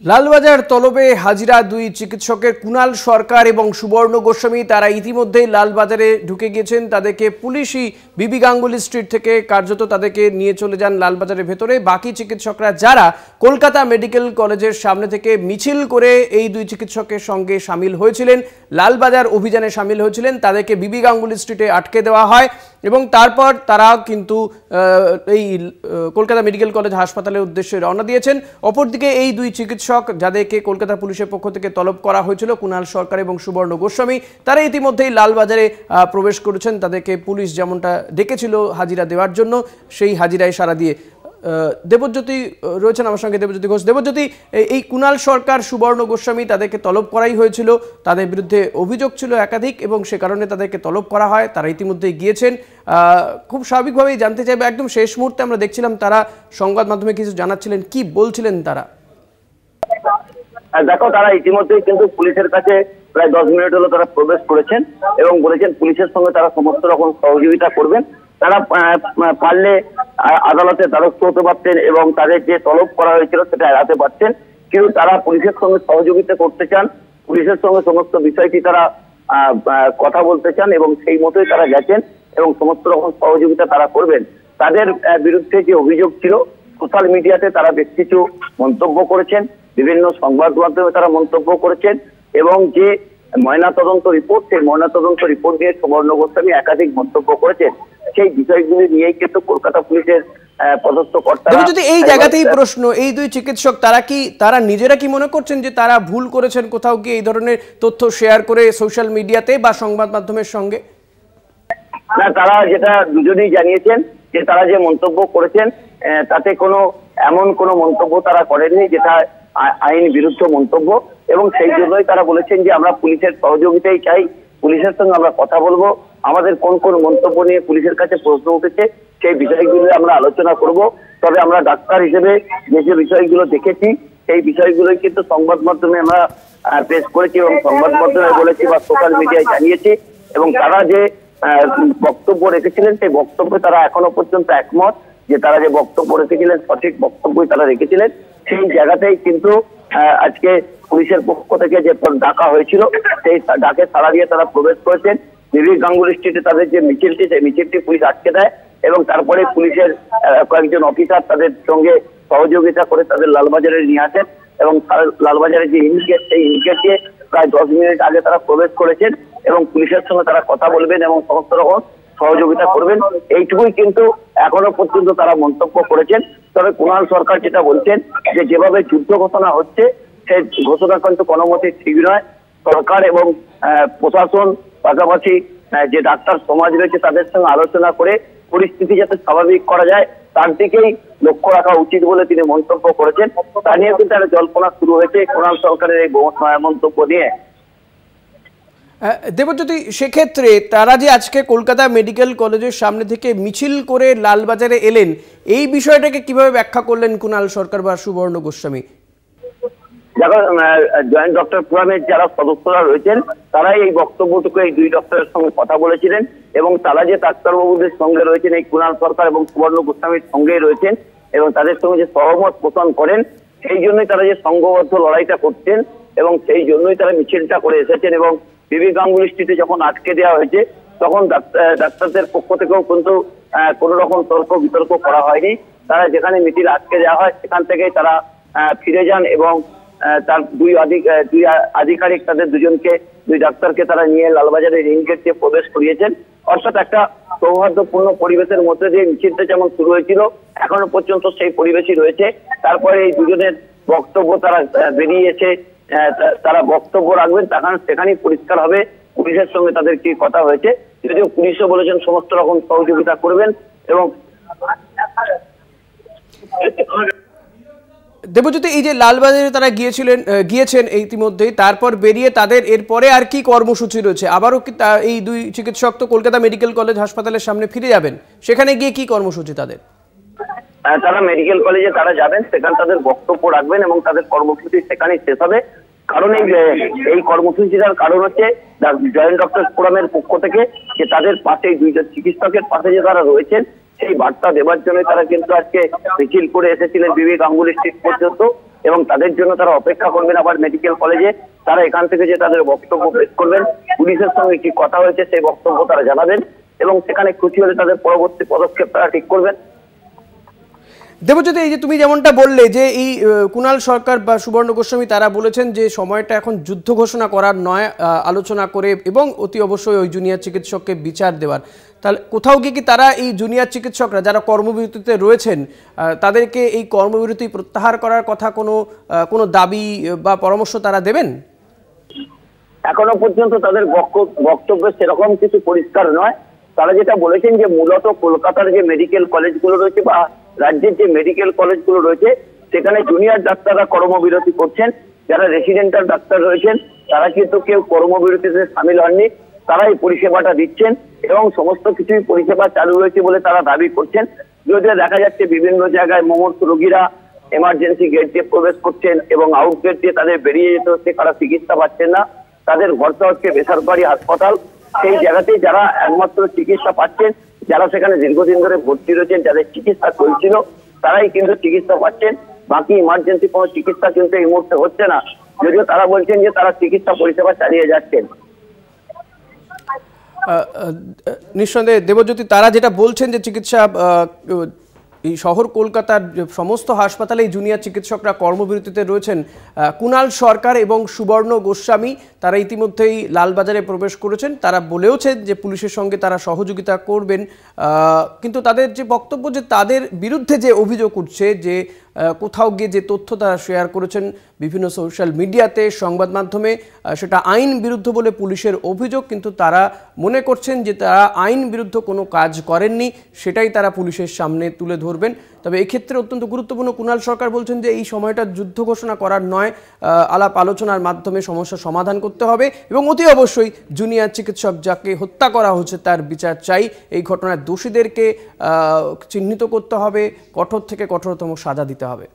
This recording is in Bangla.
লালবাজার তলবে হাজিরা দুই চিকিৎসকের কুণাল সরকার এবং সুবর্ণ গোস্বামী তারা ইতিমধ্যেই লালবাজারে ঢুকে গিয়েছেন। তাদেরকে পুলিশই বিবি গাঙ্গুলি স্ট্রিট থেকে কার্যত তাদেরকে নিয়ে চলে যান লালবাজারের ভেতরে। বাকি চিকিৎসকরা যারা কলকাতা মেডিকেল কলেজের সামনে থেকে মিছিল করে এই দুই চিকিৎসকের সঙ্গে সামিল হয়েছিলেন, লালবাজার অভিযানে সামিল হয়েছিলেন, তাদেরকে বিবি গাঙ্গুলি স্ট্রিটে আটকে দেওয়া হয় এবং তারপর তারা কিন্তু এই কলকাতা মেডিকেল কলেজ হাসপাতালের উদ্দেশ্যে রওনা দিয়েছেন। অপরদিকে এই দুই চিকিৎসক যাদেরকে কলকাতা পুলিশের পক্ষ থেকে তলব করা হয়েছিল, কুণাল সরকার এবং সুবর্ণ গোস্বামী, তারা ইতিমধ্যেই লালবাজারে প্রবেশ করেছেন। তাদেরকে পুলিশ যেমনটা ডেকেছিল হাজিরা দেওয়ার জন্য, সেই হাজিরায় সাড়া দিয়ে দেবজ্যোতি রয়েছেন আমার সঙ্গে, দেবজ্যোতি ঘোষ। দেবজ্যোতি, এই কুণাল সরকার, সুবর্ণ গোস্বামী তাদেরকে তলব করাই হয়েছিল, তাদের বিরুদ্ধে অভিযোগ ছিল একাধিক এবং সে কারণে তাদেরকে তলব করা হয়। তারা ইতিমধ্যেই গিয়েছেন। খুব স্বাভাবিকভাবেই জানতে চাইবে, একদম শেষ মুহূর্তে আমরা দেখছিলাম তারা সংবাদ মাধ্যমে কিছু জানাচ্ছিলেন, কি বলছিলেন তারা? দেখো, তারা ইতিমধ্যেই কিন্তু পুলিশের কাছে প্রায় 10 মিনিট হলো তারা প্রবেশ করেছেন এবং বলেছেন পুলিশের সঙ্গে তারা সমস্ত রকম সহযোগিতা করবেন। তারা পারলে আদালতে দ্বারস্থ হতে পারতেন এবং তাদের যে তলব করা হয়েছিল সেটা এড়াতে পারতেন, কিন্তু তারা পুলিশের সঙ্গে সহযোগিতা করতে চান, পুলিশের সঙ্গে সমস্ত বিষয়টি তারা কথা বলতে চান এবং সেই মতোই তারা গেছেন এবং সমস্ত রকম সহযোগিতা তারা করবেন। তাদের বিরুদ্ধে যে অভিযোগ ছিল, সোশ্যাল মিডিয়াতে তারা বেশ কিছু মন্তব্য করেছেন, বিভিন্ন সংবাদ মাধ্যমে তারা মন্তব্য করেছেন এবং যে ময়নাতদন্ত রিপোর্ট, সেই ময়নাতদন্ত রিপোর্ট নিয়ে সুবর্ণ গোস্বামী একাধিক মন্তব্য করেছেন। সেই বিষয়গুলি নিয়েই কিন্তু কলকাতা পুলিশের পদস্থ কর্তারা, যদি এই জায়গাতেই প্রশ্ন, এই দুই চিকিৎসক তারা নিজেরা কি মনে করছেন যে তারা ভুল করেছেন কোথাও কি এই ধরনের তথ্য শেয়ার করে সোশ্যাল মিডিয়াতে বা সংবাদ মাধ্যমের সঙ্গে? না, তারা যেটা দুজনেই জানিয়েছেন যে তারা যে মন্তব্য করেছেন তাতে এমন কোনো মন্তব্য তারা করেননি যেটা আইন বিরুদ্ধ মন্তব্য, এবং সেই জন্যই তারা বলেছেন যে আমরা পুলিশের সহযোগিতাই চাই, পুলিশের সঙ্গে আমরা কথা বলবো, আমাদের কোন কোন মন্তব্য নিয়ে পুলিশের কাছে প্রশ্ন উঠেছে সেই বিষয়গুলো আমরা আলোচনা করব। তবে আমরা ডাক্তার হিসেবে যে বিষয়গুলো দেখেছি সেই বিষয়গুলোই কিন্তু সংবাদ মাধ্যমে আমরা পেশ করেছি এবং সংবাদ মাধ্যমে বলেছি বা সোশ্যাল মিডিয়ায় জানিয়েছি, এবং তারা যে বক্তব্য রেখেছিলেন সেই বক্তব্যে তারা এখনো পর্যন্ত একমত যে তারা যে বক্তব্য রেখেছিলেন সঠিক বক্তব্যই তারা রেখেছিলেন। সেই জায়গাতেই কিন্তু আজকে পুলিশের পক্ষ থেকে যে ডাকা হয়েছিল সেই ডাকে সাড়া দিয়ে তারা প্রবেশ করেছেন বিবি গাঙ্গুলি স্ট্রিটে। তাদের যে মিছিলটি, সেই মিছিলটি পুলিশ আটকে দেয় এবং তারপরে পুলিশের কয়েকজন অফিসার তাদের সঙ্গে সহযোগিতা করে তাদের লালবাজারে নিয়ে আসেন এবং লালবাজারের যে ইনগেট, সেই ইনগেট দিয়ে প্রায় 10 মিনিট আগে তারা প্রবেশ করেছেন এবং পুলিশের সঙ্গে তারা কথা বলবেন এবং সমস্ত রকম সহযোগিতা করবেন, এইটুকুই কিন্তু এখনো পর্যন্ত তারা মন্তব্য করেছেন। তবে কুণাল সরকার যেটা বলছেন যে যেভাবে যুদ্ধ ঘোষণা হচ্ছে সেই ঘোষণা কিন্তু কোনো মতে ঠিক নয়। সরকার এবং প্রশাসন পাশাপাশি যে ডাক্তার সমাজ রয়েছে তাদের সঙ্গে আলোচনা করে পরিস্থিতি যাতে স্বাভাবিক করা যায় তার দিকেই লক্ষ্য রাখা উচিত বলে তিনি মন্তব্য করেছেন। তা নিয়ে কিন্তু একটা জল্পনা শুরু হয়েছে কুণাল সরকারের এই মন্তব্য নিয়ে। দেবজ্যোতি, সেক্ষেত্রে তারা যে আজকে কলকাতা মেডিকেল কলেজের সামনে থেকে মিছিল করে লালবাজারে এলেন, এই বিষয়টাকে কিভাবে ব্যাখ্যা করলেন কুণাল সরকার বা সুবর্ণ গোস্বামী? দেখো, জয়েন্ট ডক্টর ফোরামের যারা সদস্যরা রয়েছেন তারাই এই বক্তব্যটুকু এই দুই ডক্টরের সঙ্গে কথা বলেছিলেন এবং তারা যে ডাক্তারবাবুদের সঙ্গে রয়েছেন এই কুণাল সরকার এবং সুবর্ণ গোস্বামীর সঙ্গেই রয়েছেন এবং তাদের সঙ্গে যে সহমত পোষণ করেন সেই জন্যই তারা যে সংঘবদ্ধ লড়াইটা করছেন এবং সেই জন্যই তারা মিছিলটা করে এসেছেন। এবং বিবি গাঙ্গুলি স্ট্রিটে যখন আটকে দেওয়া হয়েছে তখন ডাক্তারদের পক্ষ থেকেও কিন্তু কোনো রকম তর্ক বিতর্ক করা হয়নি। তারা যেখানে মিছিল আটকে দেওয়া হয় সেখান থেকেই তারা ফিরে যান এবং তার দুই আধিকারিক তাদের দুই ডাক্তারকে তারা নিয়ে লালবাজারের রিং গেট দিয়ে প্রবেশ করিয়েছেন। অর্থাৎ একটা সৌহার্দ্যপূর্ণ পরিবেশের মধ্যে দিয়ে মিছিলটা যেমন শুরু হয়েছিল এখনো পর্যন্ত সেই পরিবেশই রয়েছে। তারপরে এই দুজনের বক্তব্য তারা বেরিয়ে এসে তারা বক্তব্য রাখবেন, তখন সেখানেই পরিষ্কার হবে পুলিশের সঙ্গে তাদের কি কথা হয়েছে। যদিও পুলিশও বলেছেন সমস্ত রকম সহযোগিতা করবেন। এবং দেবজ্যোতি, এই যে লালবাজারে তারা গিয়েছেন ইতিমধ্যেই, তারপর বেরিয়ে তাদের এরপরে আর কি কর্মসূচি রয়েছে? আবারও কি এই দুই চিকিৎসক তো কলকাতা মেডিকেল কলেজ হাসপাতালের সামনে ফিরে যাবেন, সেখানে গিয়ে কি কর্মসূচি তাদের? তারা মেডিকেল কলেজে তারা যাবেন, সেখানে তাদের বক্তব্য রাখবেন এবং তাদের কর্মসূচি সেখানেই শেষ হবে। কারণ এই কর্মসূচিটার কারণ হচ্ছে জয়েন্ট ডক্টর ফোরামের পক্ষ থেকে যে তাদের পাশে দুইজন চিকিৎসকের পাশে যে তারা রয়েছেন সেই বার্তা দেওয়ার জন্য তারা কিন্তু আজকে মিছিল করে এসেছিলেন বিবি গাঙ্গুলি স্ট্রিট পর্যন্ত এবং তাদের জন্য তারা অপেক্ষা করবেন আবার মেডিকেল কলেজে। তারা এখান থেকে যে তাদের বক্তব্য পেশ করবেন, পুলিশের সঙ্গে কি কথা হয়েছে সেই বক্তব্য তারা জানাবেন এবং সেখানে খুশি হলে তাদের পরবর্তী পদক্ষেপ তারা ঠিক করবেন। দেবজ্যোতি, এই যে তুমি যেমনটা বললে যে এই কুণাল সরকার বা সুবর্ণ গোস্বামী তারা বলেছেন যে সময়টা এখন যুদ্ধ ঘোষণা করার নয়, আলোচনা করে এবং অতি অবশ্যই ওই জুনিয়র চিকিৎসককে বিচার দেওয়ার। তাহলে কোথাও গিয়ে কি তারা এই জুনিয়র চিকিৎসকরা যারা কর্মবিরতিতে রয়েছেন তাদেরকে এই কর্মবিরতি প্রত্যাহার করার কথা কোনো দাবি বা পরামর্শ তারা দেবেন? এখনো পর্যন্ত তাদের বক্তব্য সেরকম কিছু পরিষ্কার নয়। তারা যেটা বলেছেন যে মূলত কলকাতার যে মেডিকেল কলেজগুলো রয়েছে বা রাজ্যের যে মেডিকেল কলেজগুলো রয়েছে সেখানে জুনিয়র ডাক্তাররা কর্মবিরতি করছেন। যারা রেসিডেন্টাল ডাক্তার রয়েছেন তারা কিন্তু কেউ কর্মবিরতিতে সামিল হননি, তারা এই পরিষেবাটা দিচ্ছেন এবং সমস্ত কিছুই পরিষেবা চালু রয়েছে বলে তারা দাবি করছেন। যদিও দেখা যাচ্ছে বিভিন্ন জায়গায় মুমূর্ষু রোগীরা এমার্জেন্সি গেট দিয়ে প্রবেশ করছেন এবং আউট গেট দিয়ে তাদের বেরিয়ে যেতে হচ্ছে, তারা চিকিৎসা পাচ্ছেন না। তাদের ভরসা হচ্ছে বেসরকারি হাসপাতাল। সেই জায়গাতেই যারা একমাত্র চিকিৎসা পাচ্ছেন, যারা সেখানে দীর্ঘদিন ধরে ভর্তি রয়েছেন, যাদের চিকিৎসা চলছিল তারাই কিন্তু চিকিৎসা পাচ্ছেন। বাকি ইমার্জেন্সি কোনো চিকিৎসা কিন্তু এই মুহূর্তে হচ্ছে না, যদিও তারা বলছেন যে তারা চিকিৎসা পরিষেবা চালিয়ে যাচ্ছেন। নিঃসন্দেহে দেবজ্যোতি, তারা যেটা বলছেন যে চিকিৎসা এই শহর কলকাতার সমস্ত হাসপাতালেই জুনিয়র চিকিৎসকরা কর্মবিরতিতে রয়েছেন। কুণাল সরকার এবং সুবর্ণ গোস্বামী তারা ইতিমধ্যেই লালবাজারে প্রবেশ করেছেন। তারা বলেওছেন যে পুলিশের সঙ্গে তারা সহযোগিতা করবেন, কিন্তু তাদের যে বক্তব্য যে তাদের বিরুদ্ধে যে অভিযোগ উঠছে যে কোথাও গিয়ে যে তথ্য তারা শেয়ার করেছেন বিভিন্ন সোশ্যাল মিডিয়াতে সংবাদ মাধ্যমে, সেটা আইন বিরুদ্ধ বলে পুলিশের অভিযোগ, কিন্তু তারা মনে করছেন যে তারা আইন বিরুদ্ধ কোনো কাজ করেননি, সেটাই তারা পুলিশের সামনে তুলে ধরবেন। তবে এই ক্ষেত্রে অত্যন্ত গুরুত্বপূর্ণ, কুণাল সরকার বলছেন যে এই সময়টা যুদ্ধ ঘোষণা করার নয়, আলাপ আলোচনার মাধ্যমে সমস্যার সমাধান করতে হবে এবং অতি অবশ্যই জুনিয়র চিকিৎসক যাকে হত্যা করা হচ্ছে তার বিচার চাই। এই ঘটনার দোষীদেরকে চিহ্নিত করতে হবে, কঠোর থেকে কঠোরতম সাজা দিতে হবে।